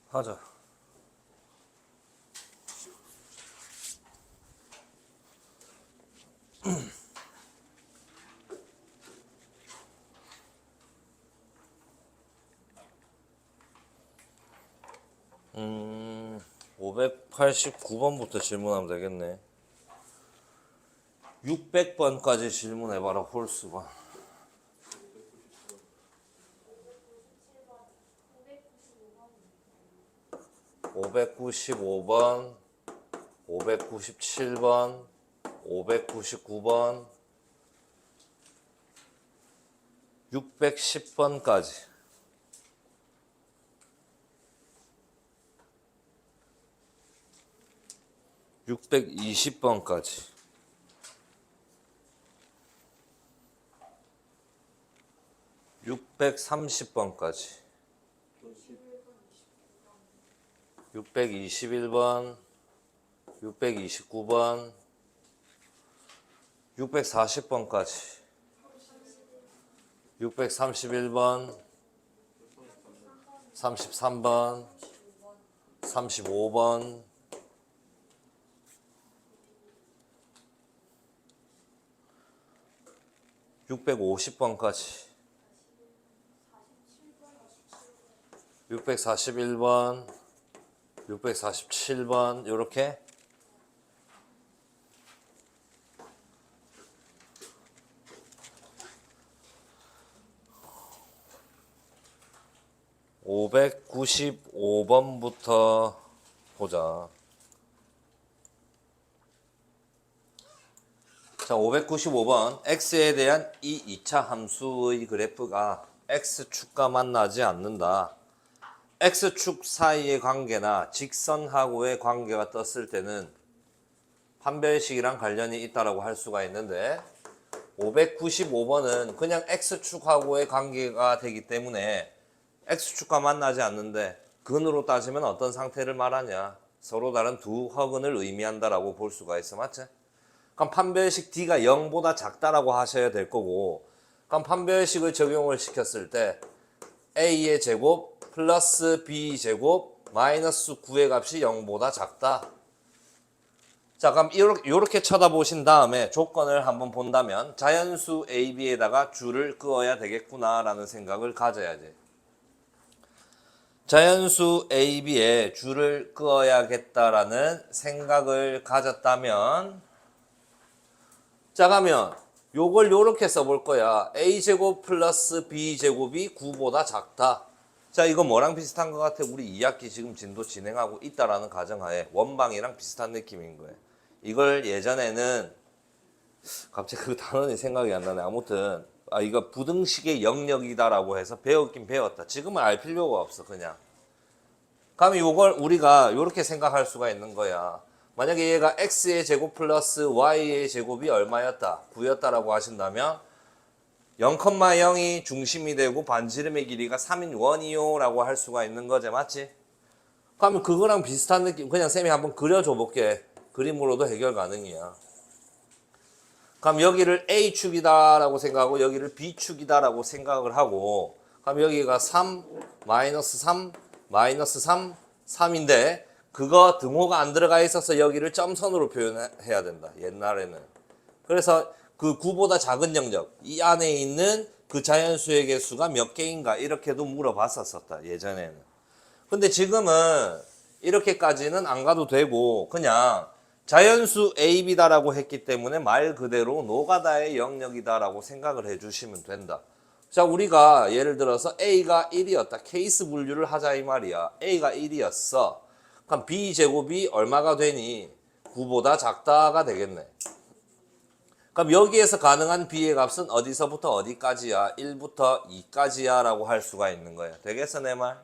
하자. 음, 589번부터 질문하면 되겠네. 600번까지 질문해봐라, 홀수가. 595번, 597번, 599번, 610번까지. 620번까지. 630번까지. 621번, 629번, 640번까지. 631번, 33번, 35번, 650번까지. 641번, 647번, 요렇게. (595번부터) 보자. 자, 595번. x에 대한 이 2차 함수의 그래프가 x축과 만나지 않는다. x축 사이의 관계나 직선하고의 관계가 떴을 때는 판별식이랑 관련이 있다라고 할 수가 있는데, 595번은 그냥 x축하고의 관계가 되기 때문에 x축과 만나지 않는데, 근으로 따지면 어떤 상태를 말하냐? 서로 다른 두 허근을 의미한다라고 볼 수가 있어. 맞지? 그럼 판별식 d가 0보다 작다라고 하셔야 될 거고, 그럼 판별식을 적용을 시켰을 때 a의 제곱 플러스 b 제곱 마이너스 9의 값이 0보다 작다. 자, 그럼 이렇게 쳐다보신 다음에 조건을 한번 본다면 자연수 ab에다가 줄을 그어야 되겠구나 라는 생각을 가져야지. 자연수 ab에 줄을 그어야겠다라는 생각을 가졌다면, 자, 가면 요걸 요렇게 써볼 거야. a제곱 플러스 b제곱이 9보다 작다. 자, 이거 뭐랑 비슷한 것 같아? 우리 2학기 지금 진도 진행하고 있다라는 가정하에 원방이랑 비슷한 느낌인 거예요. 이걸 예전에는 갑자기 그 단원이 생각이 안 나네. 아무튼 이거 부등식의 영역이다라고 해서 배웠긴 배웠다. 지금은 알 필요가 없어. 그냥 그러면 요걸 우리가 요렇게 생각할 수가 있는 거야. 만약에 얘가 x의 제곱 플러스 y의 제곱이 얼마였다? 9였다라고 하신다면 0,0이 중심이 되고 반지름의 길이가 3인 원이요 라고 할 수가 있는 거지. 맞지? 그러면 그거랑 비슷한 느낌. 그냥 쌤이 한번 그려줘 볼게. 그림으로도 해결 가능이야. 그럼 여기를 A축이다 라고 생각하고 여기를 B축이다 라고 생각을 하고, 그럼 여기가 3, 마이너스 3, 마이너스 3, 3인데 그거 등호가 안 들어가 있어서 여기를 점선으로 표현해야 된다. 옛날에는. 그래서 그 9보다 작은 영역, 이 안에 있는 그 자연수의 개수가 몇 개인가 이렇게도 물어봤었다. 예전에는. 근데 지금은 이렇게까지는 안 가도 되고 그냥 자연수 AB다라고 했기 때문에 말 그대로 노가다의 영역이다라고 생각을 해주시면 된다. 자, 우리가 예를 들어서 A가 1이었다. 케이스 분류를 하자 이 말이야. A가 1이었어. 그럼 B제곱이 얼마가 되니? 9보다 작다가 되겠네. 그럼 여기에서 가능한 B의 값은 어디서부터 어디까지야? 1부터 2까지야 라고 할 수가 있는 거야. 되겠어 내 말?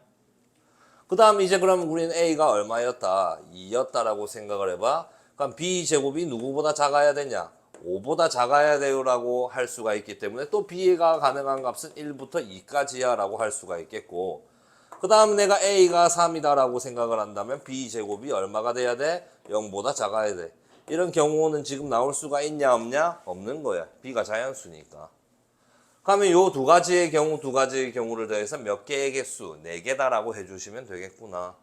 그 다음 이제 그럼 우리는 A가 얼마였다? 2였다라고 생각을 해봐. 그럼 B제곱이 누구보다 작아야 되냐? 5보다 작아야 돼요 라고 할 수가 있기 때문에 또 B가 가능한 값은 1부터 2까지야 라고 할 수가 있겠고, 그 다음 내가 A가 3이다 라고 생각을 한다면 B제곱이 얼마가 돼야 돼? 0보다 작아야 돼. 이런 경우는 지금 나올 수가 있냐 없냐? 없는 거야. B가 자연수니까. 그러면 요 두 가지의 경우를 더해서 몇 개의 개수? 4개다라고 해주시면 되겠구나.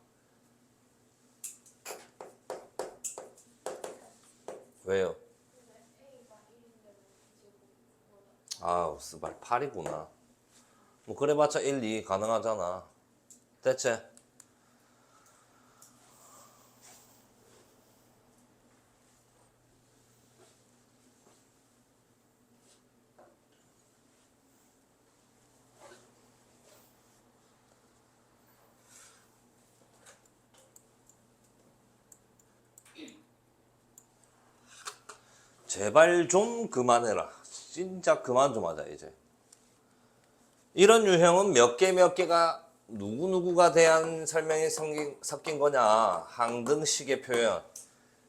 왜요? 아, 스발 8이구나. 뭐 그래봤자 1, 2 가능하잖아. 됐지? 제발 좀 그만해라. 진짜 그만 좀 하자 이제. 이런 유형은 몇 개가 누구누구가 대한 설명이 섞인 거냐. 항등식의 표현.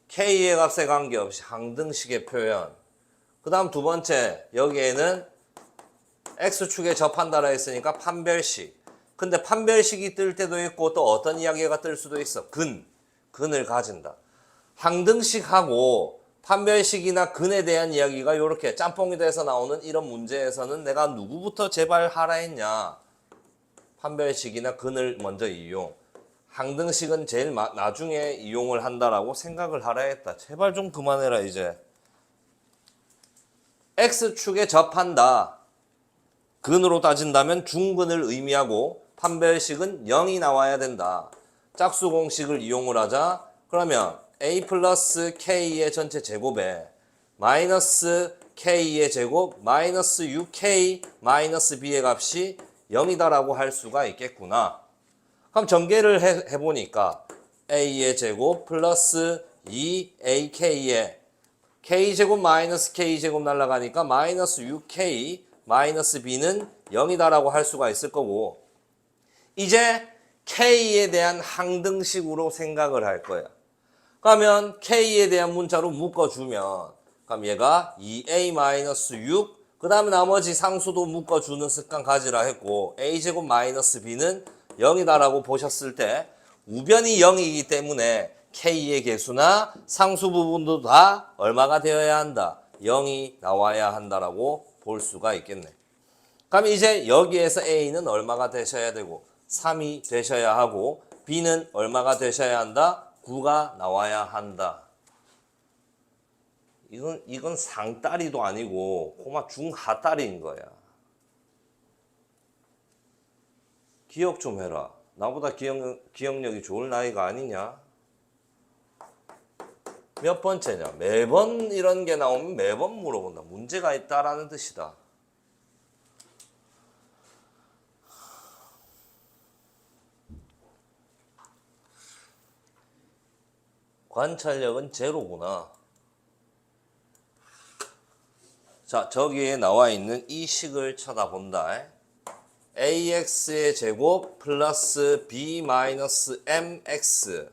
K의 값에 관계없이 항등식의 표현. 그 다음 두 번째, 여기에는 X축에 접한다라 했으니까 판별식. 근데 판별식이 뜰 때도 있고 또 어떤 이야기가 뜰 수도 있어. 근을 가진다. 항등식하고 판별식이나 근에 대한 이야기가 이렇게 짬뽕이 돼서 나오는 이런 문제에서는 내가 누구부터 제발 하라 했냐. 판별식이나 근을 먼저 이용. 항등식은 제일 나중에 이용을 한다라고 생각을 하라 했다. 제발 좀 그만해라 이제. X축에 접한다. 근으로 따진다면 중근을 의미하고 판별식은 0이 나와야 된다. 짝수 공식을 이용을 하자. 그러면 a 플러스 k의 전체 제곱에 마이너스 k의 제곱 마이너스 6k 마이너스 b의 값이 0이다라고 할 수가 있겠구나. 그럼 전개를 해보니까 a의 제곱 플러스 2ak의 k제곱 마이너스 k제곱 날라가니까 마이너스 6k 마이너스 b는 0이다라고 할 수가 있을 거고, 이제 k에 대한 항등식으로 생각을 할 거야. 그러면 k에 대한 문자로 묶어주면 그럼 얘가 2a 마이너스 6, 그 다음에 나머지 상수도 묶어주는 습관 가지라 했고, a제곱 마이너스 b는 0이다라고 보셨을 때 우변이 0이기 때문에 k의 개수나 상수 부분도 다 얼마가 되어야 한다? 0이 나와야 한다라고 볼 수가 있겠네. 그럼 이제 여기에서 a는 얼마가 되셔야 되고 3이 되셔야 하고 b는 얼마가 되셔야 한다? 9가 나와야 한다. 이건 상다리도 아니고 고마 중하다리인 거야. 기억 좀 해라. 나보다 기억력이 좋을 나이가 아니냐? 몇 번째냐? 매번 이런 게 나오면 매번 물어본다. 문제가 있다라는 뜻이다. 관찰력은 제로구나. 자, 저기에 나와 있는 이 식을 쳐다본다. ax의 제곱 플러스 b 마이너스 mx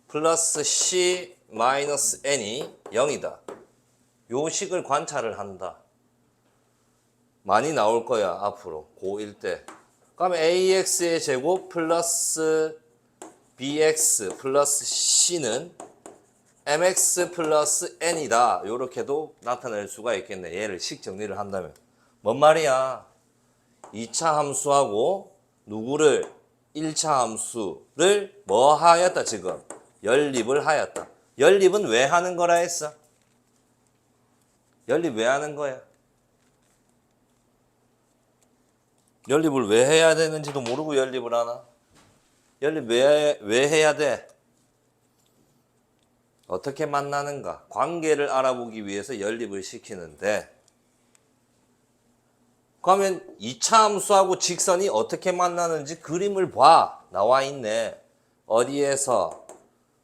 플러스 c 마이너스 n이 0이다. 요 식을 관찰을 한다. 많이 나올 거야 앞으로 고1 때. 그러면 ax의 제곱 플러스 bx 플러스 c는 mx 플러스 n이다. 요렇게도 나타낼 수가 있겠네. 얘를 식 정리를 한다면. 뭔 말이야? 2차 함수하고 누구를 1차 함수를 뭐 하였다 지금? 연립을 하였다. 연립은 왜 하는 거라 했어? 연립 왜 하는 거야? 연립을 왜 해야 되는지도 모르고 연립을 하나? 연립 왜 해야 돼? 어떻게 만나는가? 관계를 알아보기 위해서 연립을 시키는데, 그러면 2차 함수하고 직선이 어떻게 만나는지 그림을 봐. 나와 있네. 어디에서?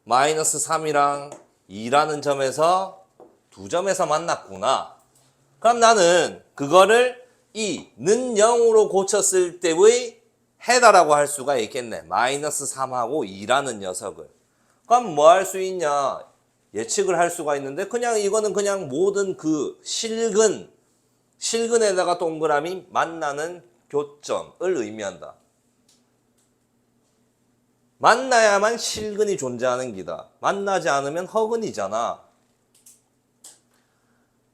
마이너스 3이랑 2라는 점에서 두 점에서 만났구나. 그럼 나는 그거를 는 0으로 고쳤을 때의 해다라고 할 수가 있겠네. 마이너스 3하고 2라는 녀석을. 그럼 뭐 할 수 있냐? 예측을 할 수가 있는데, 그냥 이거는 그냥 모든 그 실근에다가 동그라미 만나는 교점을 의미한다. 만나야만 실근이 존재하는 기다. 만나지 않으면 허근이잖아.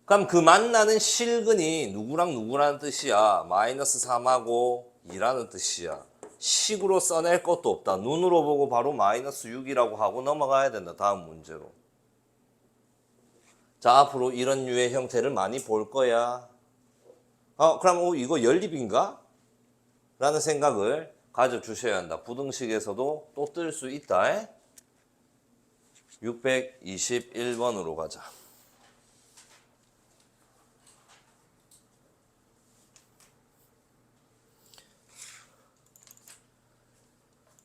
그럼 그 만나는 실근이 누구랑 누구라는 뜻이야? 마이너스 3하고 2라는 뜻이야. 식으로 써낼 것도 없다. 눈으로 보고 바로 마이너스 6이라고 하고 넘어가야 된다. 다음 문제로. 자, 앞으로 이런 류의 형태를 많이 볼 거야. 그럼 이거 연립인가? 라는 생각을 가져주셔야 한다. 부등식에서도 또 뜰 수 있다. 621번으로 가자.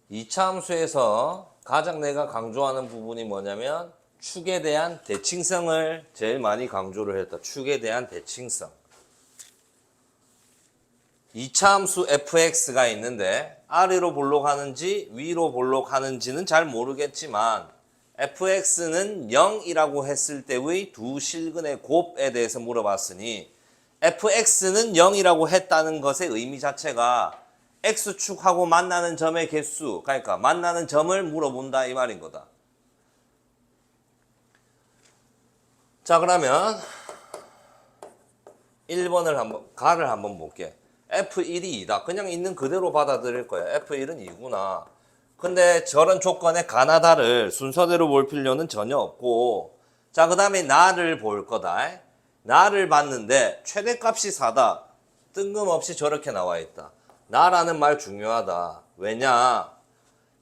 이차 함수에서 가장 내가 강조하는 부분이 뭐냐면 축에 대한 대칭성을 제일 많이 강조를 했다. 축에 대한 대칭성. 2차 함수 fx가 있는데 아래로 볼록하는지 위로 볼록하는지는 잘 모르겠지만 fx는 0이라고 했을 때의 두 실근의 곱에 대해서 물어봤으니 fx는 0이라고 했다는 것의 의미 자체가 x축하고 만나는 점의 개수, 그러니까 만나는 점을 물어본다 이 말인 거다. 자, 그러면 1번을 가를 한번 볼게. F1이 2다. 그냥 있는 그대로 받아들일 거야. F1은 2구나. 근데 저런 조건의 가나다를 순서대로 볼 필요는 전혀 없고, 자, 그 다음에 나를 볼 거다. 나를 봤는데 최대값이 4다. 뜬금없이 저렇게 나와 있다. 나라는 말 중요하다. 왜냐?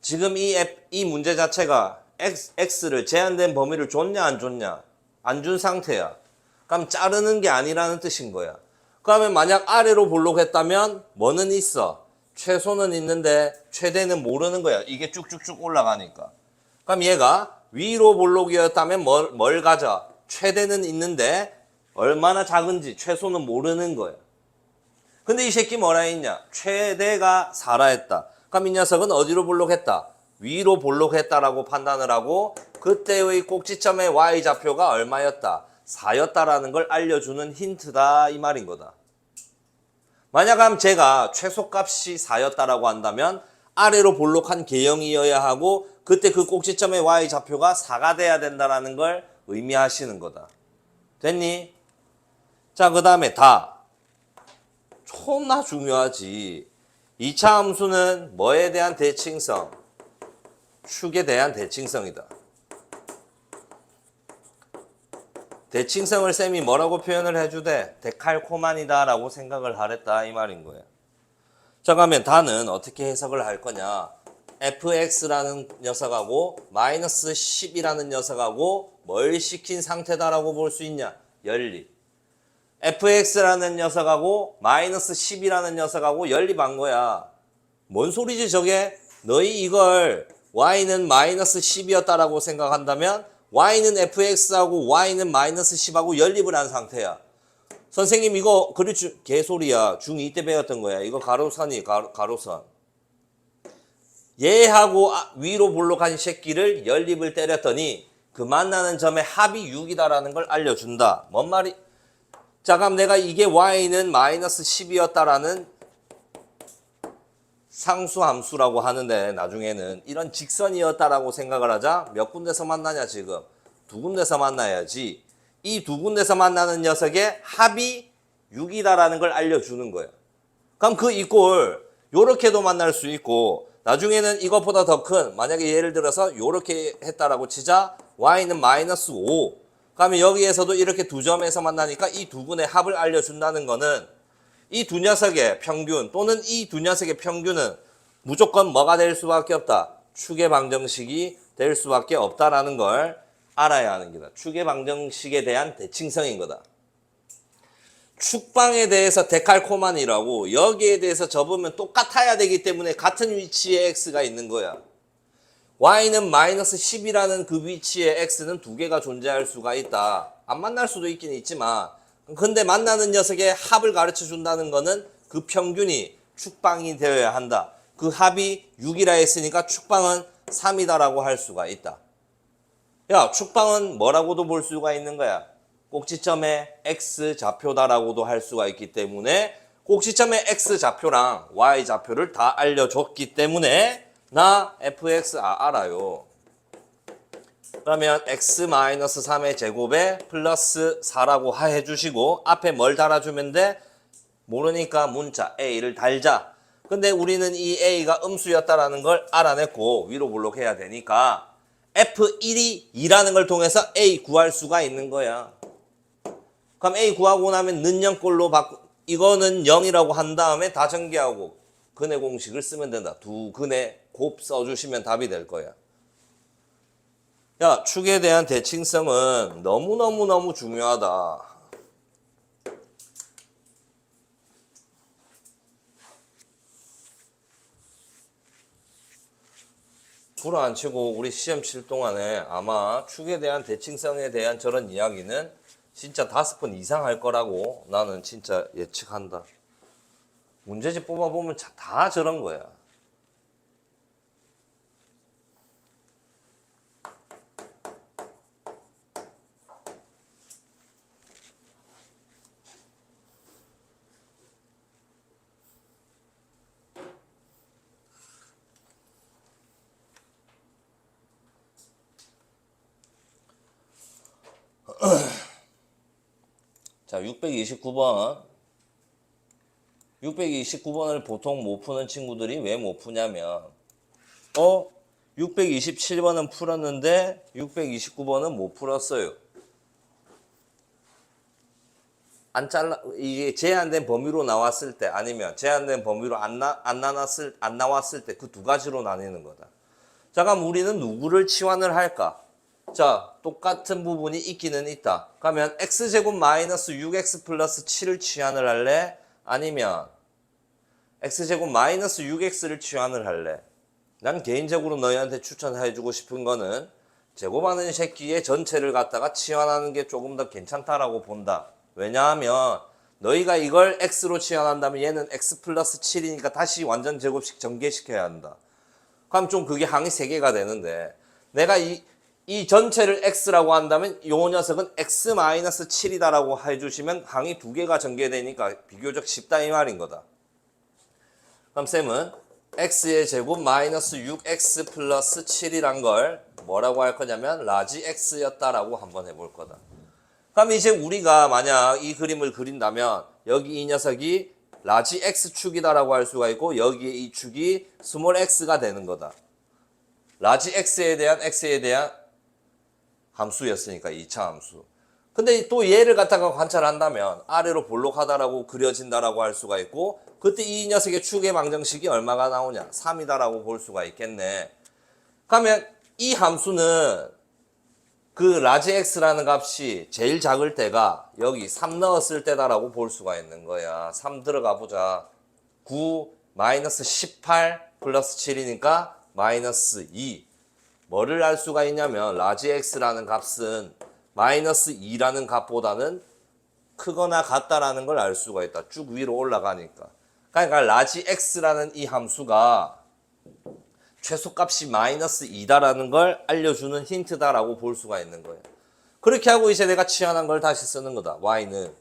지금 이 문제 자체가 X를 제한된 범위를 줬냐 안 줬냐? 안 준 상태야. 그럼 자르는 게 아니라는 뜻인 거야. 그러면 만약 아래로 볼록했다면 뭐는 있어? 최소는 있는데 최대는 모르는 거야. 이게 쭉쭉쭉 올라가니까. 그럼 얘가 위로 볼록이었다면 뭘 가져? 최대는 있는데 얼마나 작은지 최소는 모르는 거야. 근데 이 새끼 뭐라 했냐? 최대가 4라 했다. 그럼 이 녀석은 어디로 볼록했다? 위로 볼록했다라고 판단을 하고 그때의 꼭지점의 y좌표가 얼마였다? 4였다라는 걸 알려주는 힌트다 이 말인 거다. 만약 제가 최소값이 4였다라고 한다면 아래로 볼록한 개형이어야 하고 그때 그 꼭지점의 y좌표가 4가 돼야 된다라는 걸 의미하시는 거다. 됐니? 자, 그 다음에 다. 존나 중요하지. 2차 함수는 뭐에 대한 대칭성? 축에 대한 대칭성이다. 대칭성을 쌤이 뭐라고 표현을 해주대? 데칼코마니다 라고 생각을 하랬다 이 말인 거예요. 자, 그러면 다는 어떻게 해석을 할 거냐? fx라는 녀석하고 마이너스 10이라는 녀석하고 뭘 시킨 상태다라고 볼 수 있냐? 연립. fx라는 녀석하고 마이너스 10이라는 녀석하고 연립한 거야. 뭔 소리지 저게? 너희 이걸 y는 마이너스 10이었다라고 생각한다면 y는 fx하고 y는 마이너스 10하고 연립을 한 상태야. 선생님 이거 그렇지 개소리야. 중2 때 배웠던 거야. 이거 가로선이 가로선. 얘하고 위로 볼록한 새끼를 연립을 때렸더니 그 만나는 점의 합이 6이다라는 걸 알려준다. 뭔 말이? 자, 그럼 내가 이게 y는 마이너스 10이었다라는 상수함수라고 하는데 나중에는 이런 직선이었다라고 생각을 하자. 몇 군데서 만나냐 지금? 두 군데서 만나야지. 이 두 군데서 만나는 녀석의 합이 6이다라는 걸 알려주는 거예요. 그럼 그 이꼴 요렇게도 만날 수 있고 나중에는 이것보다 더 큰 만약에 예를 들어서 요렇게 했다라고 치자. y는 마이너스 5. 그러면 여기에서도 이렇게 두 점에서 만나니까 이 두 분의 합을 알려준다는 거는 이 두 녀석의 평균 또는 이 두 녀석의 평균은 무조건 뭐가 될 수밖에 없다. 축의 방정식이 될 수밖에 없다라는 걸 알아야 하는 거다. 축의 방정식에 대한 대칭성인 거다. 축방에 대해서 데칼코만이라고 여기에 대해서 접으면 똑같아야 되기 때문에 같은 위치에 x가 있는 거야. y는 마이너스 10이라는 그 위치에 x는 두 개가 존재할 수가 있다. 안 만날 수도 있긴 있지만 근데 만나는 녀석의 합을 가르쳐 준다는 거는 그 평균이 축방이 되어야 한다. 그 합이 6이라 했으니까 축방은 3이다라고 할 수가 있다. 야, 축방은 뭐라고도 볼 수가 있는 거야. 꼭지점의 x좌표다라고도 할 수가 있기 때문에 꼭지점의 x좌표랑 y좌표를 다 알려줬기 때문에 나 fx 알아요. 그러면 x-3의 제곱에 플러스 4라고 해주시고 앞에 뭘 달아주면 돼? 모르니까 문자 a를 달자. 근데 우리는 이 a가 음수였다라는 걸 알아냈고 위로 볼록해야 되니까 F1이 2라는 걸 통해서 A 구할 수가 있는 거야. 그럼 A 구하고 나면 는 0꼴로 바꾸, 이거는 0이라고 한 다음에 다 전개하고 근의 공식을 쓰면 된다. 두 근의 곱 써주시면 답이 될 거야. 야, 축에 대한 대칭성은 너무너무너무 중요하다. 불어 안 치고 우리 시험 칠 동안에 아마 축에 대한 대칭성에 대한 저런 이야기는 진짜 5번 이상 할 거라고 나는 진짜 예측한다. 문제집 뽑아보면 다 저런 거야. 자, 629번. 629번을 보통 못 푸는 친구들이 왜 못 푸냐면 627번은 풀었는데 629번은 못 풀었어요. 이게 제한된 범위로 나왔을 때 아니면 제한된 범위로 안 나왔을 때 그 두 가지로 나뉘는 거다. 자, 그럼 우리는 누구를 치환을 할까? 자, 똑같은 부분이 있기는 있다. 그러면 x제곱 마이너스 6x 플러스 7을 치환을 할래? 아니면 x제곱 마이너스 6x를 치환을 할래? 난 개인적으로 너희한테 추천해주고 싶은 거는 제곱하는 새끼의 전체를 갖다가 치환하는 게 조금 더 괜찮다라고 본다. 왜냐하면 너희가 이걸 x로 치환한다면 얘는 x 플러스 7이니까 다시 완전 제곱식 전개시켜야 한다. 그럼 좀 그게 항이 3개가 되는데 내가 이 전체를 x라고 한다면 이 녀석은 x 마이너스 7이다라고 해주시면 항이 2개가 전개되니까 비교적 쉽다 이 말인 거다. 그럼 쌤은 x의 제곱 마이너스 6x 플러스 7이란 걸 뭐라고 할 거냐면 라지 x였다라고 한번 해볼 거다. 그럼 이제 우리가 만약 이 그림을 그린다면 여기 이 녀석이 라지 x축이다라고 할 수가 있고 여기에 이 축이 스몰 x가 되는 거다. 라지 x에 대한 함수였으니까 2차 함수. 근데 또 얘를 갖다가 관찰한다면 아래로 볼록하다라고 그려진다라고 할 수가 있고 그때 이 녀석의 축의 방정식이 얼마가 나오냐? 3이다라고 볼 수가 있겠네. 그러면 이 함수는 그 라지 x라는 값이 제일 작을 때가 여기 3 넣었을 때다라고 볼 수가 있는 거야. 3 들어가 보자. 9 마이너스 18 플러스 7이니까 마이너스 2. 뭐를 알 수가 있냐면 라지 x라는 값은 마이너스 2라는 값보다는 크거나 같다라는 걸 알 수가 있다. 쭉 위로 올라가니까. 그러니까 라지 x라는 이 함수가 최소값이 마이너스 2다라는 걸 알려주는 힌트다라고 볼 수가 있는 거예요. 그렇게 하고 이제 내가 치환한 걸 다시 쓰는 거다. y는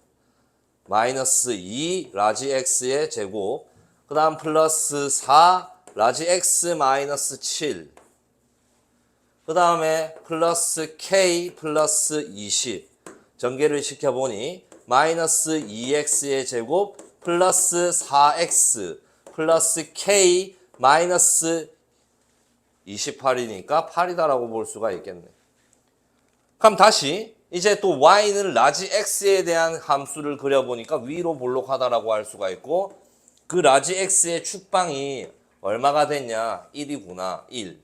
마이너스 2 라지 x의 제곱 그 다음 플러스 4 라지 x 마이너스 7 그 다음에 플러스 k 플러스 20 전개를 시켜보니 마이너스 2x의 제곱 플러스 4x 플러스 k 마이너스 28이니까 8이다라고 볼 수가 있겠네. 그럼 다시 이제 또 y는 라지 x에 대한 함수를 그려보니까 위로 볼록하다라고 할 수가 있고 그 라지 x의 축방이 얼마가 됐냐? 1이구나. 1.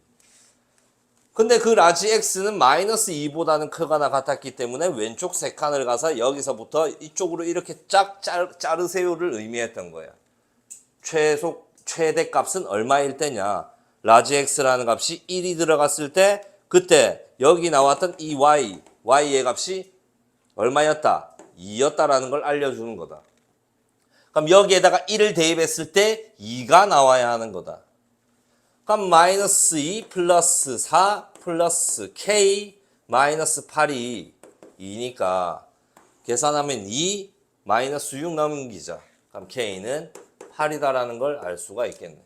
근데 그 라지 x는 마이너스 2보다는 크거나 같았기 때문에 왼쪽 세 칸을 가서 여기서부터 이쪽으로 이렇게 쫙 자르세요를 의미했던 거야. 최대 값은 얼마일 때냐? 라지 x라는 값이 1이 들어갔을 때 그때 여기 나왔던 이 y의 값이 얼마였다? 2였다라는 걸 알려주는 거다. 그럼 여기에다가 1을 대입했을 때 2가 나와야 하는 거다. 그럼 마이너스 2 플러스 4 플러스 k 마이너스 8이 2니까 계산하면 2 마이너스 6 넘기자. 그럼 k는 8이다라는 걸 알 수가 있겠네.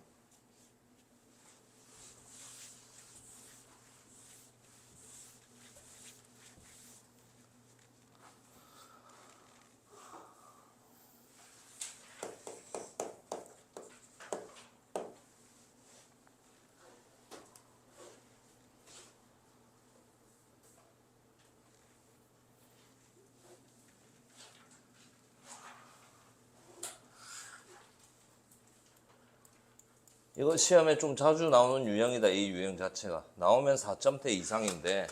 이거 시험에 좀 자주 나오는 유형이다. 이 유형 자체가. 나오면 4점대 이상인데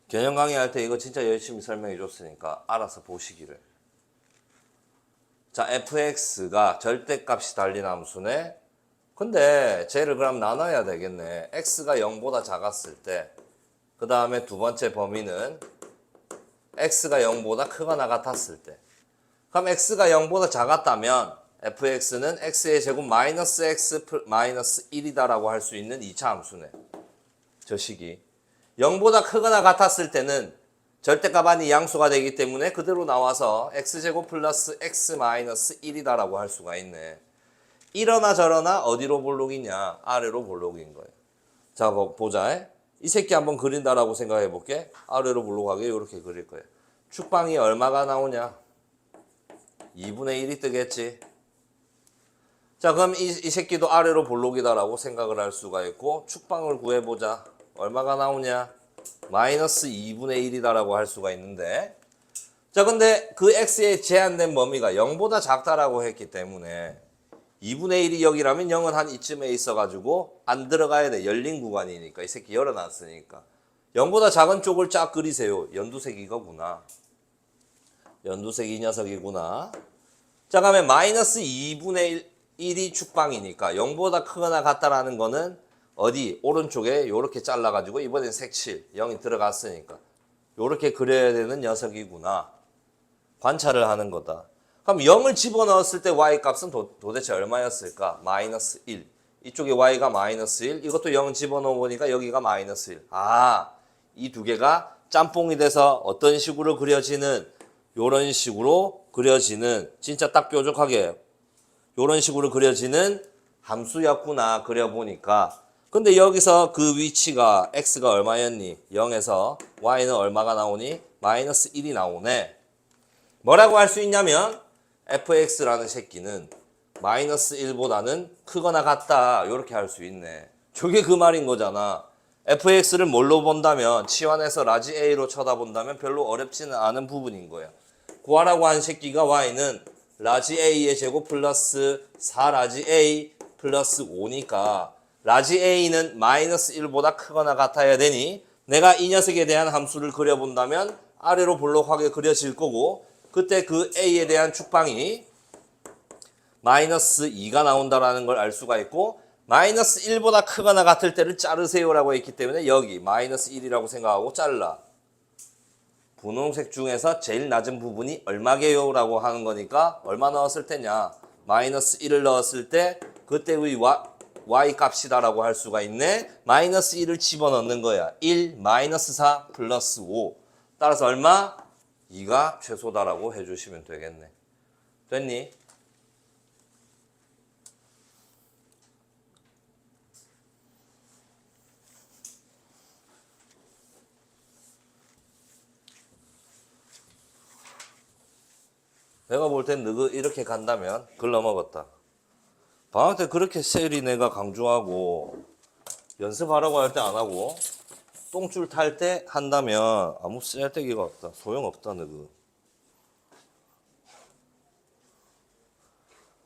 개념 강의할 때 이거 진짜 열심히 설명해 줬으니까 알아서 보시기를. 자, fx가 절대값이 달린 함수네. 근데 쟤를 그럼 나눠야 되겠네. x가 0보다 작았을 때, 그 다음에 두 번째 범위는 x가 0보다 크거나 같았을 때. 그럼 x가 0보다 작았다면 fx는 x의 제곱 마이너스 x 마이너스 1이다라고 할 수 있는 2차 함수네. 저 식이 0보다 크거나 같았을 때는 절대값 안이 양수가 되기 때문에 그대로 나와서 x제곱 플러스 x 마이너스 1이다라고 할 수가 있네. 이러나 저러나 어디로 볼록이냐? 아래로 볼록인 거예요. 자, 보자. 이 새끼 한번 그린다라고 생각해 볼게. 아래로 볼록하게 이렇게 그릴 거예요. 축방이 얼마가 나오냐? 2분의 1이 뜨겠지. 자, 그럼 이 새끼도 아래로 볼록이다라고 생각을 할 수가 있고, 축방을 구해보자. 얼마가 나오냐? 마이너스 2분의 1이다라고 할 수가 있는데, 자, 근데 그 x의 제한된 범위가 0보다 작다라고 했기 때문에 2분의 1이 여기라면 0은 한 이쯤에 있어가지고 안 들어가야 돼. 열린 구간이니까. 이 새끼 열어놨으니까. 0보다 작은 쪽을 쫙 그리세요. 연두색 이거구나. 연두색 이 녀석이구나. 자, 그러면 마이너스 2분의 1이 축방이니까 0보다 크거나 같다라는 거는 어디? 오른쪽에 요렇게 잘라가지고 이번엔 색칠 0이 들어갔으니까 요렇게 그려야 되는 녀석이구나. 관찰을 하는 거다. 그럼 0을 집어넣었을 때 y값은 도대체 얼마였을까? 마이너스 1. 이쪽에 y가 마이너스 1. 이것도 0 집어넣어보니까 여기가 마이너스 1. 아, 이 두 개가 짬뽕이 돼서 어떤 식으로 그려지는, 요런 식으로 그려지는, 진짜 딱 뾰족하게 요런 식으로 그려지는 함수였구나 그려보니까. 근데 여기서 그 위치가 x가 얼마였니? 0에서 y는 얼마가 나오니? 마이너스 1이 나오네. 뭐라고 할 수 있냐면 fx라는 새끼는 마이너스 1보다는 크거나 같다 이렇게 할 수 있네. 저게 그 말인 거잖아. fx를 뭘로 본다면, 치환해서 라지 a로 쳐다본다면 별로 어렵지는 않은 부분인 거야. 구하라고 한 새끼가 y는 라지 a의 제곱 플러스 4라지 a 플러스 5니까 라지 a는 마이너스 1보다 크거나 같아야 되니, 내가 이 녀석에 대한 함수를 그려본다면 아래로 볼록하게 그려질 거고, 그때 그 a에 대한 축방이 마이너스 2가 나온다라는 걸 알 수가 있고, 마이너스 1보다 크거나 같을 때를 자르세요라고 했기 때문에 여기 마이너스 1이라고 생각하고 잘라. 분홍색 중에서 제일 낮은 부분이 얼마게요? 라고 하는 거니까 얼마 넣었을 때냐? 마이너스 1을 넣었을 때 그때의 y 값이다라고 할 수가 있네. 마이너스 1을 집어넣는 거야. 1 마이너스 4 플러스 5. 따라서 얼마? 2가 최소다라고 해주시면 되겠네. 됐니? 내가 볼 땐 너가 이렇게 간다면 글러먹었다. 방학 때 그렇게 세리 내가 강조하고 연습하라고 할 때 안 하고 똥줄 탈 때 한다면 아무 쓸데기가 없다. 소용없다 너그.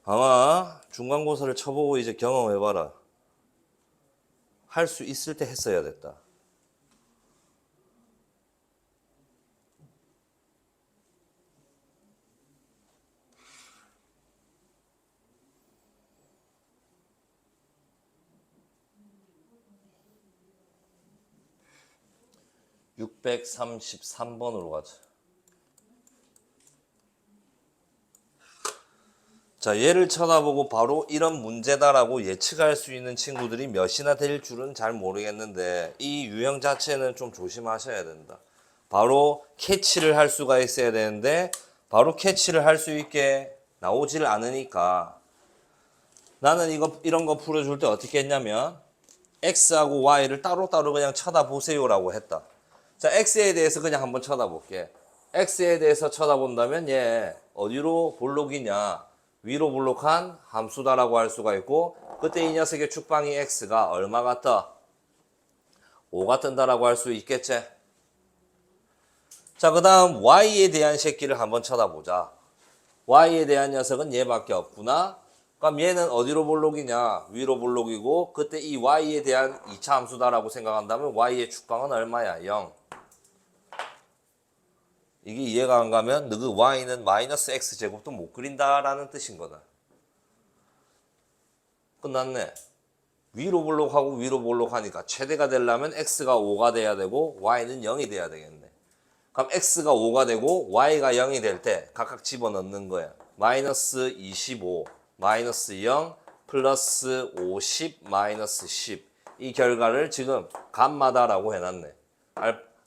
아마 중간고사를 쳐보고 이제 경험해봐라. 할 수 있을 때 했어야 됐다. (633번으로) 가자. 자, 얘를 쳐다보고 바로 이런 문제다라고 예측할 수 있는 친구들이 몇이나 될 줄은 잘 모르겠는데, 이 유형 자체는 좀 조심하셔야 된다. 바로 캐치를 할 수가 있어야 되는데 바로 캐치를 할 수 있게 나오질 않으니까, 나는 이런 거 풀어줄 때 어떻게 했냐면 x하고 y를 따로따로 그냥 쳐다보세요라고 했다. 자, x에 대해서 그냥 한번 쳐다볼게. x에 대해서 쳐다본다면 얘 어디로 볼록이냐? 위로 볼록한 함수다라고 할 수가 있고, 그때 이 녀석의 축방이 x가 얼마가 떠? 5가 뜬다라고 할 수 있겠지? 자, 그 다음 y에 대한 새끼를 한번 쳐다보자. y에 대한 녀석은 얘밖에 없구나. 그럼 얘는 어디로 볼록이냐? 위로 볼록이고 그때 이 y에 대한 2차 함수다라고 생각한다면 y의 축방은 얼마야? 0. 이게 이해가 안 가면 너그 y는 마이너스 x제곱도 못 그린다라는 뜻인 거다. 끝났네. 위로 볼록하고 위로 볼록하니까 최대가 되려면 x가 5가 돼야 되고 y는 0이 돼야 되겠네. 그럼 x가 5가 되고 y가 0이 될 때 각각 집어넣는 거야. 마이너스 25, 마이너스 0, 플러스 50, 마이너스 10. 이 결과를 지금 감마다라고 해놨네.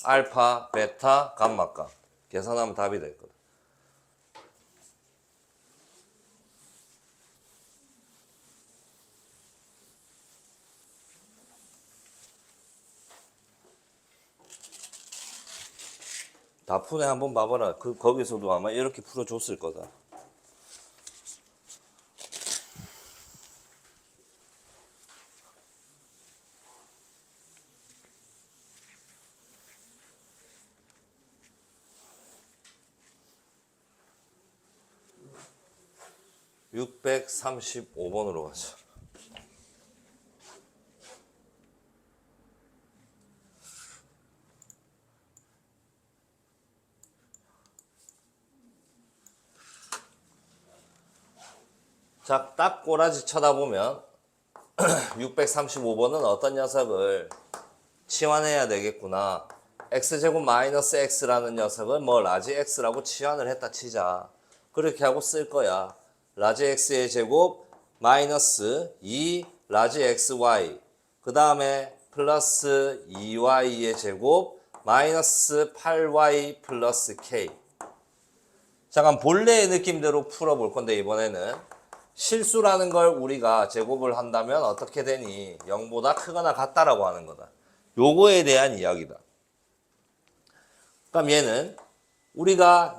알파, 베타, 감마값. 계산하면 답이 될 거다. 다푼에 한번 봐봐라. 거기서도 아마 이렇게 풀어줬을 거다. (635번으로) 가자. 자, 딱 꼬라지 쳐다보면 635번은 어떤 녀석을 치환해야 되겠구나. x제곱 마이너스 x라는 녀석을 뭐 라지 x라고 치환을 했다 치자. 그렇게 하고 쓸 거야. 라지 x의 제곱 마이너스 2 라지 xy 그 다음에 플러스 2y의 제곱 마이너스 8y 플러스 k. 잠깐 본래의 느낌대로 풀어볼 건데 이번에는 실수라는 걸 우리가 제곱을 한다면 어떻게 되니? 0보다 크거나 같다라고 하는 거다. 요거에 대한 이야기다. 그럼 얘는 우리가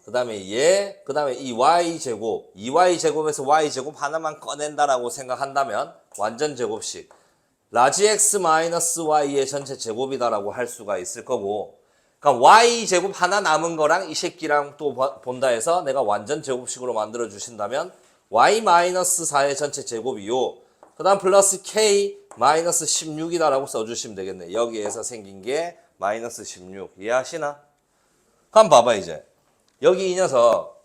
그 다음에 이 y제곱, 2y제곱에서 y제곱 하나만 꺼낸다라고 생각한다면 완전 제곱식 라지 x 마이너스 y의 전체 제곱이다라고 할 수가 있을 거고, 그러니까 y제곱 하나 남은 거랑 이 새끼랑 또 본다 해서 내가 완전 제곱식으로 만들어 주신다면 y 마이너스 4의 전체 제곱이요. 그 다음 플러스 k 마이너스 16이다라고 써주시면 되겠네. 여기에서 생긴 게 마이너스 16. 이해하시나? 그럼 봐봐 이제. 여기 이 녀석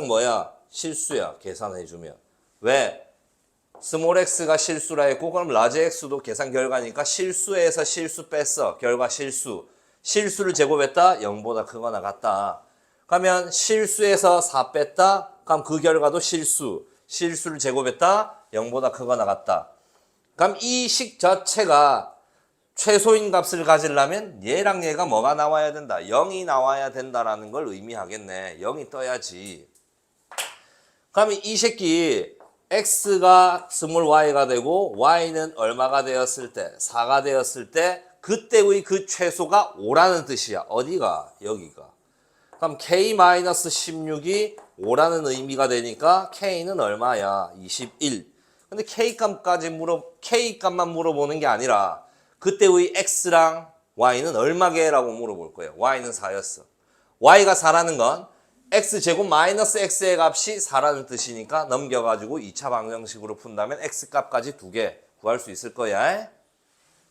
뭐야? 실수야. 계산해주면. 왜? 스몰 x가 실수라 했고 그럼 라지 x도 계산 결과니까 실수에서 실수 뺐어. 결과 실수. 실수를 제곱했다? 0보다 크거나 같다. 그러면 실수에서 4 뺐다? 그럼 그 결과도 실수. 실수를 제곱했다? 0보다 크거나 같다. 그럼 이 식 자체가 최소인 값을 가지려면 얘랑 얘가 뭐가 나와야 된다? 0이 나와야 된다라는 걸 의미하겠네. 0이 떠야지. 그러면 이 새끼 x가 스몰 y가 되고 y는 얼마가 되었을 때? 4가 되었을 때 그때의 그 최소가 5라는 뜻이야. 어디가? 여기가. 그럼 k-16이 5라는 의미가 되니까 k는 얼마야? 21. 근데 k값만 물어보는 게 아니라 그때의 x랑 y는 얼마게라고 물어볼 거예요. y는 4였어. y가 4라는 건 x제곱 마이너스 x의 값이 4라는 뜻이니까 넘겨가지고 2차 방정식으로 푼다면 x값까지 2개 구할 수 있을 거야.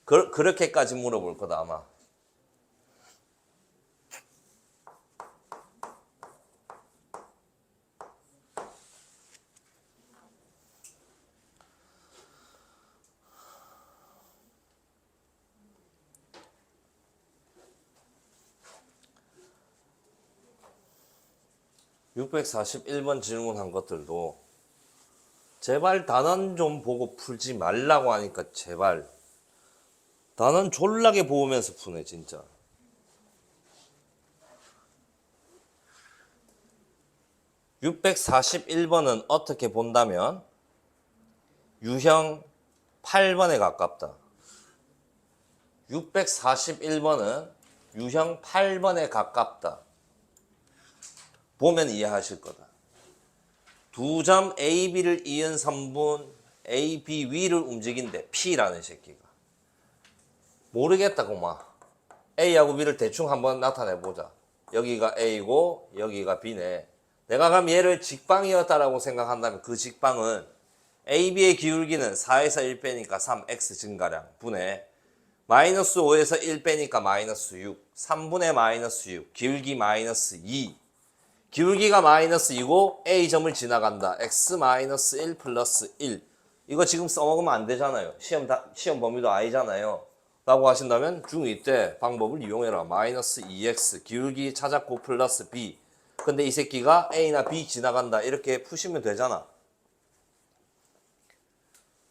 그렇게까지 물어볼 거다 아마. (641번) 질문한 것들도 제발 단원 좀 보고 풀지 말라고 하니까 제발 단원 졸라게 보면서 푸네 진짜. (641번은) 어떻게 본다면 유형 8번에 가깝다. 641번은 유형 8번에 가깝다. 보면 이해하실 거다. 두 점 A, B를 이은 선분 A, B 위를 움직인대. P라는 새끼가. 모르겠다 고마. A하고 B를 대충 한번 나타내보자. 여기가 A고 여기가 B네. 내가 그럼 얘를 직방이었다라고 생각한다면 그 직방은 AB의 기울기는 4에서 1 빼니까 3x 증가량 분의 마이너스 5에서 1 빼니까 마이너스 6, 3분의 마이너스 6, 기울기 마이너스 2. 기울기가 마이너스 2고 A점을 지나간다. x 마이너스 1 플러스 1. 이거 지금 써먹으면 안 되잖아요. 시험 범위도 아니잖아요. 라고 하신다면 중2 때 방법을 이용해라. 마이너스 2x 기울기 찾았고 플러스 b. 근데 이 새끼가 A나 B 지나간다. 이렇게 푸시면 되잖아.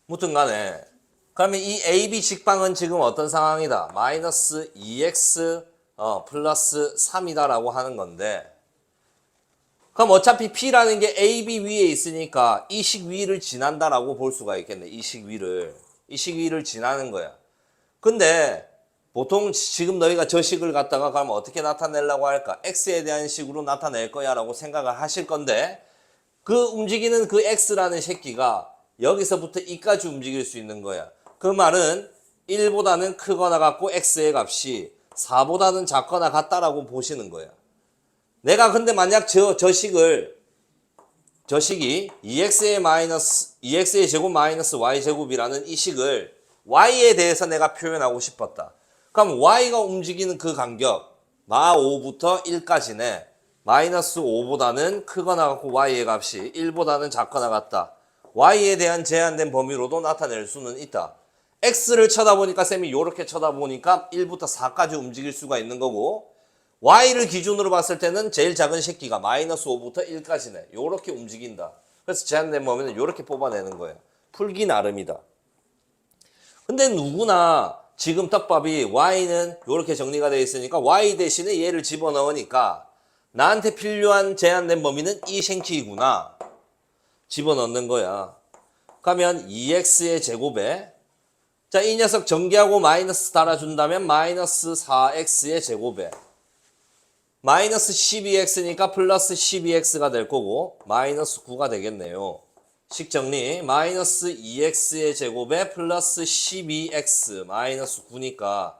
무튼 간에 그러면 이 AB 직방은 지금 어떤 상황이다? 마이너스 2x 플러스 3이다라고 하는 건데 그럼 어차피 P라는 게 AB 위에 있으니까 이 식 위를 지난다라고 볼 수가 있겠네. 이 식 위를 지나는 거야. 근데 보통 지금 너희가 저 식을 갖다가 그러면 어떻게 나타내려고 할까? X에 대한 식으로 나타낼 거야 라고 생각을 하실 건데 그 움직이는 그 X라는 새끼가 여기서부터 이까지 움직일 수 있는 거야. 그 말은 1보다는 크거나 같고 X의 값이 4보다는 작거나 같다라고 보시는 거야. 내가 근데 만약 저 식이 2x의 제곱 마이너스 y제곱이라는 이 식을 y에 대해서 내가 표현하고 싶었다. 그럼 y가 움직이는 그 간격 마 5부터 1까지네. 마이너스 5보다는 크거나 같고 y의 값이 1보다는 작거나 같다. y에 대한 제한된 범위로도 나타낼 수는 있다. x를 쳐다보니까 쌤이 이렇게 쳐다보니까 1부터 4까지 움직일 수가 있는 거고 y를 기준으로 봤을 때는 제일 작은 새끼가 마이너스 5부터 1까지네. 요렇게 움직인다. 그래서 제한된 범위는 요렇게 뽑아내는 거예요. 풀기 나름이다. 근데 누구나 지금 떡밥이 y는 요렇게 정리가 되어 있으니까 y 대신에 얘를 집어넣으니까 나한테 필요한 제한된 범위는 이 생키구나. 집어넣는 거야. 그러면 2x의 제곱에 자, 이 녀석 전개하고 마이너스 달아준다면 마이너스 4x의 제곱에 마이너스 12x니까 플러스 12x가 될 거고 마이너스 9가 되겠네요. 식 정리 마이너스 2x의 제곱에 플러스 12x 마이너스 9니까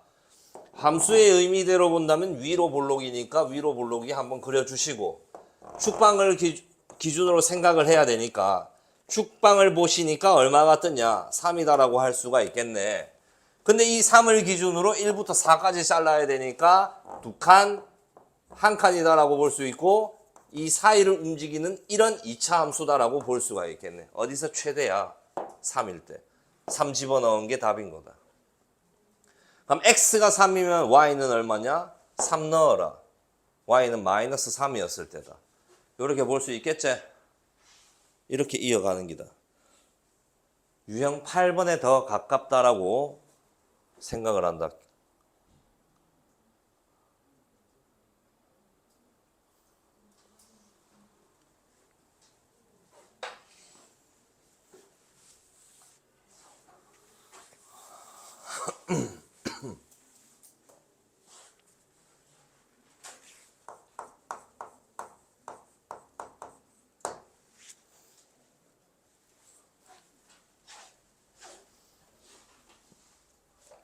함수의 의미대로 본다면 위로 볼록이니까 위로 볼록이 한번 그려주시고 축방을 기준으로 생각을 해야 되니까 축방을 보시니까 얼마가 뜨냐 3이다라고 할 수가 있겠네. 근데 이 3을 기준으로 1부터 4까지 잘라야 되니까 두 칸 한 칸이다라고 볼 수 있고 이 사이를 움직이는 이런 2차 함수다라고 볼 수가 있겠네. 어디서 최대야? 3일 때. 3 집어넣은 게 답인 거다. 그럼 x가 3이면 y는 얼마냐? 3 넣어라. y는 마이너스 3이었을 때다. 이렇게 볼 수 있겠지? 이렇게 이어가는 기다. 유형 8번에 더 가깝다라고 생각을 한다.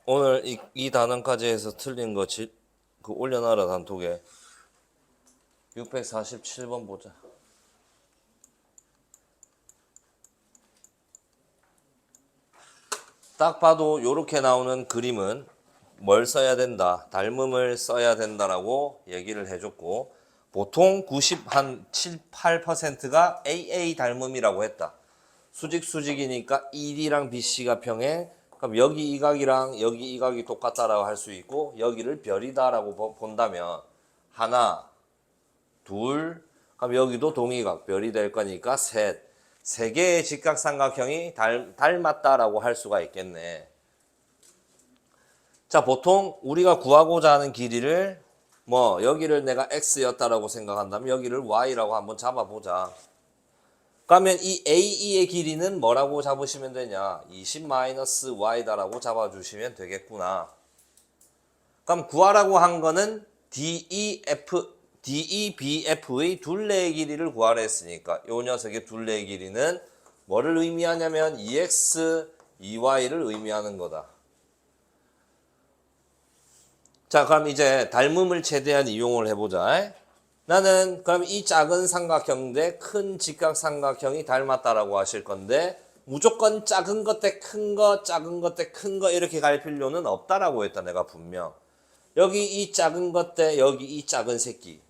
오늘 이 단원까지 해서 틀린 거 그 올려놔라 단톡에. 647번 보자. 딱 봐도 이렇게 나오는 그림은 뭘 써야 된다? 닮음을 써야 된다라고 얘기를 해줬고 보통 7, 8%가 AA 닮음이라고 했다. 수직이니까 ED랑 BC가 평행. 그럼 여기 이 각이랑 여기 이 각이 똑같다라고 할 수 있고 여기를 별이다라고 본다면 하나, 둘, 그럼 여기도 동의각 별이 될 거니까 셋. 세 개의 직각삼각형이 닮았다라고 할 수가 있겠네. 자, 보통 우리가 구하고자 하는 길이를 여기를 내가 x였다라고 생각한다면 여기를 y라고 한번 잡아보자. 그러면 이 AE의 길이는 뭐라고 잡으시면 되냐? 20-y다라고 잡아주시면 되겠구나. 그럼 구하라고 한 거는 DEBF의 둘레의 길이를 구하라 했으니까 이 녀석의 둘레의 길이는 뭐를 의미하냐면 2x, 2y를 의미하는 거다. 자, 그럼 이제 닮음을 최대한 이용을 해보자. 나는 그럼 이 작은 삼각형 대 큰 직각삼각형이 닮았다라고 하실 건데 무조건 작은 것 대 큰 거, 작은 것 대 큰 거 이렇게 갈 필요는 없다라고 했다 내가 분명. 여기 이 작은 것 대 여기 이 작은 새끼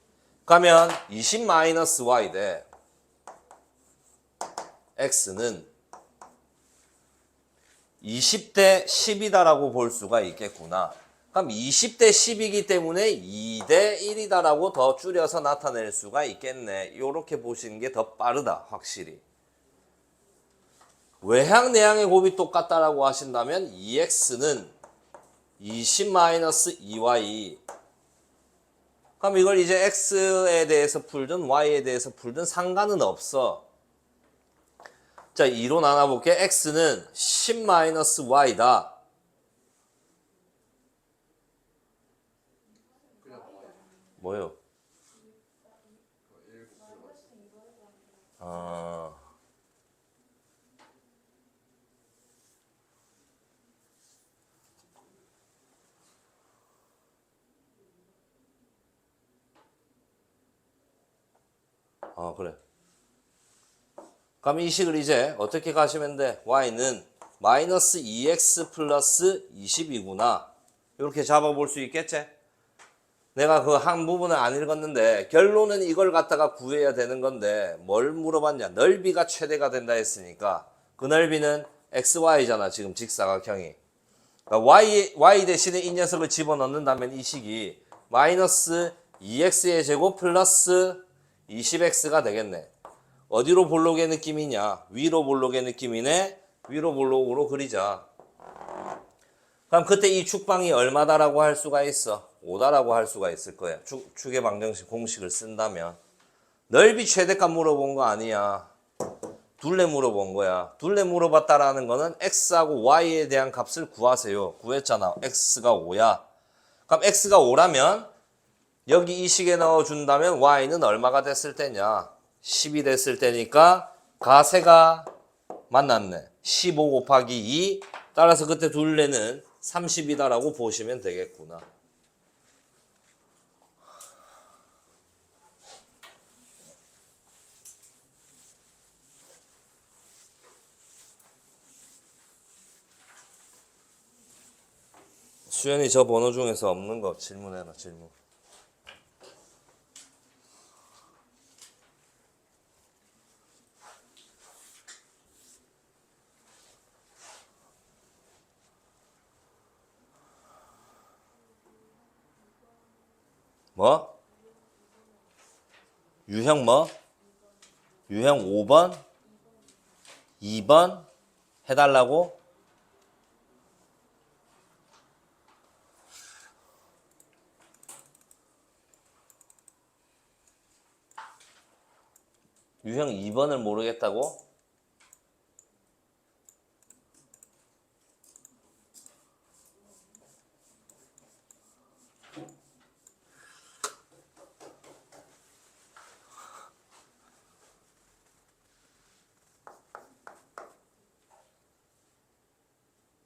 가면 20-y 대 x는 20대 10이다라고 볼 수가 있겠구나. 그럼 20대 10이기 때문에 2대 1이다라고 더 줄여서 나타낼 수가 있겠네. 이렇게 보시는 게 더 빠르다, 확실히. 외향, 내향의 곱이 똑같다라고 하신다면 2x는 20-2y. 그럼 이걸 이제 x에 대해서 풀든 y에 대해서 풀든 상관은 없어. 자, 2로 나눠볼게. x는 10-y다. 뭐요? 아, 그래. 그럼 이 식을 이제 어떻게 가시면 돼? y는 마이너스 2x 플러스 20이구나. 이렇게 잡아볼 수 있겠지? 내가 그 한 부분을 안 읽었는데 결론은 이걸 갖다가 구해야 되는 건데 뭘 물어봤냐? 넓이가 최대가 된다 했으니까 그 넓이는 xy잖아. 지금 직사각형이. 그러니까 y 대신에 이 녀석을 집어넣는다면 이 식이 마이너스 2x의 제곱 플러스 20x가 되겠네. 어디로 볼록의 느낌이냐? 위로 볼록의 느낌이네. 위로 볼록으로 그리자. 그럼 그때 이 축방이 얼마다라고 할 수가 있어? 5다라고 할 수가 있을 거야. 축의 방정식 공식을 쓴다면. 넓이 최대값 물어본 거 아니야. 둘레 물어본 거야. 둘레 물어봤다라는 거는 x하고 y에 대한 값을 구하세요. 구했잖아. x가 5야. 그럼 x가 5라면 여기 이 식에 넣어준다면 y는 얼마가 됐을 때냐? 10이 됐을 때니까 가세가 만났네. 15 곱하기 2. 따라서 그때 둘레는 30이다라고 보시면 되겠구나. 수연이 저 번호 중에서 없는 거 질문해라, 질문. 뭐? 유형 뭐? 유형 5번? 2번? 해달라고? 유형 2번을 모르겠다고?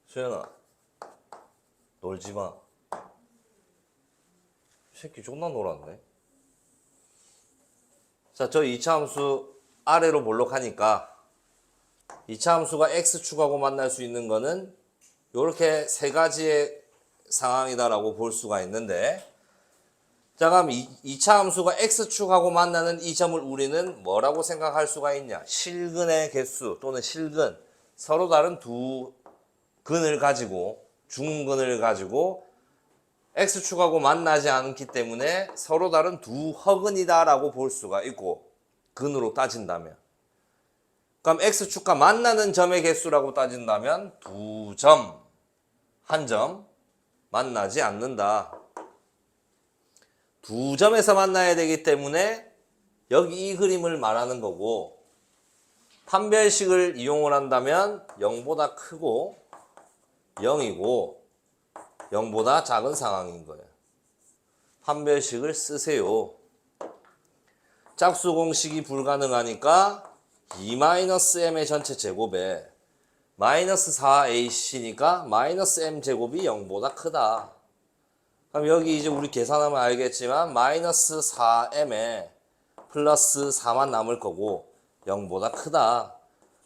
수연아, 놀지 마. 이 새끼 존나 놀았네. 자, 저 2차 함수 아래로 볼록하니까 2차 함수가 x축하고 만날 수 있는 거는 이렇게 세 가지의 상황이다라고 볼 수가 있는데, 자, 그럼 2차 함수가 x축하고 만나는 이 점을 우리는 뭐라고 생각할 수가 있냐? 실근의 개수 또는 실근, 서로 다른 두 근을 가지고, 중근을 가지고 x축하고 만나지 않기 때문에 서로 다른 두 허근이다라고 볼 수가 있고, 근으로 따진다면. 그럼 x축과 만나는 점의 개수라고 따진다면 두 점, 한 점 만나지 않는다. 두 점에서 만나야 되기 때문에 여기 이 그림을 말하는 거고, 판별식을 이용을 한다면 0보다 크고 0이고 0보다 작은 상황인 거예요. 판별식을 쓰세요. 짝수 공식이 불가능하니까 2-m의 전체 제곱에 마이너스 4ac니까 마이너스 m 제곱이 0보다 크다. 그럼 여기 이제 우리 계산하면 알겠지만 마이너스 4m에 플러스 4만 남을 거고 0보다 크다.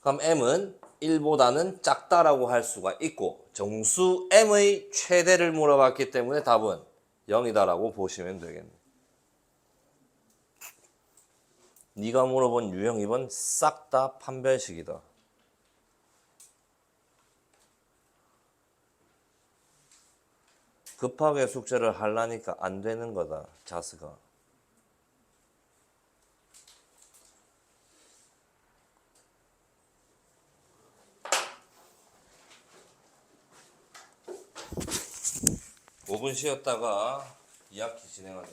그럼 m은 1보다는 작다라고 할 수가 있고 정수 m의 최대를 물어봤기 때문에 답은 0이다라고 보시면 되겠네. 네가 물어본 유형 2번 싹 다 판별식이다. 급하게 숙제를 하려니까 안 되는 거다, 자스가. (5분) 쉬었다가 2학기 진행하자.